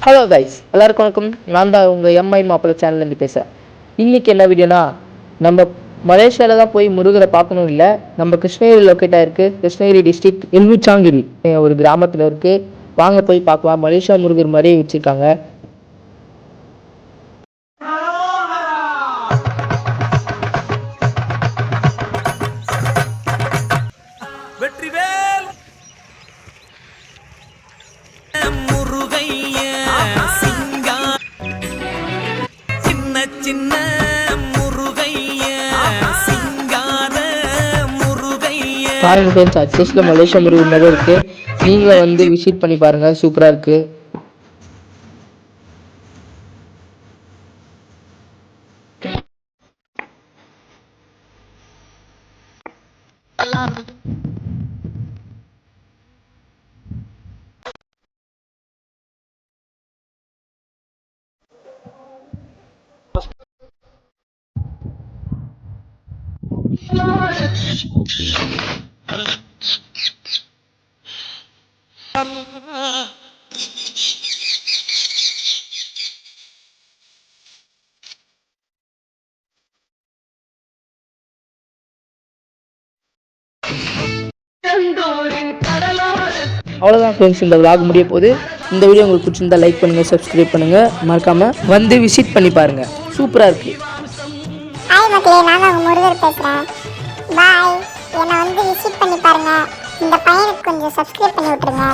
Hello guys, எல்லாருக்கும் வணக்கம். நான் தான் உங்கள் எம்ஐ மாப்பிள்ளை சேனல்லேருந்து பேசுகிறேன். இன்றைக்கி என்ன வீடியோனா, நம்ம மலேசியாவில் தான் போய் முருகரை பார்க்கணும் இல்லை, நம்ம கிருஷ்ணகிரி லொக்கேட் ஆகிருக்கு. கிருஷ்ணகிரி டிஸ்ட்ரிக்ட் எல்முச்சாங்கிரி ஒரு கிராமத்தில் இருக்குது. வாங்க போய் பார்க்கலாம். மலேசியா முருகர் மாதிரியே வச்சுருக்காங்க. பாருங்க ஃப்ரெண்ட்ஸ், அட்ரஸில் மலேசியா முருகர் மாதிரி இருக்குது. நீங்கள் வந்து விசிட் பண்ணி பாருங்கள், சூப்பராக இருக்குது. அவ்வளோதான் ஃப்ரெண்ட்ஸ், இந்த விளாக் முடிய போகுது. இந்த வீடியோ உங்களுக்கு பிடிச்சிருந்தா லைக் பண்ணுங்கள், சப்ஸ்கிரைப் பண்ணுங்கள், மறக்காமல் வந்து விசிட் பண்ணி பாருங்கள். சூப்பராக இருக்குது. ஹாய் மக்களே, நான் உங்கள் முருகர் பேசுகிறேன். பாய். என்னை வந்து விசிட் பண்ணி பாருங்கள். இந்த பையனுக்கு கொஞ்சம் சப்ஸ்கிரைப் பண்ணி விட்ருங்க.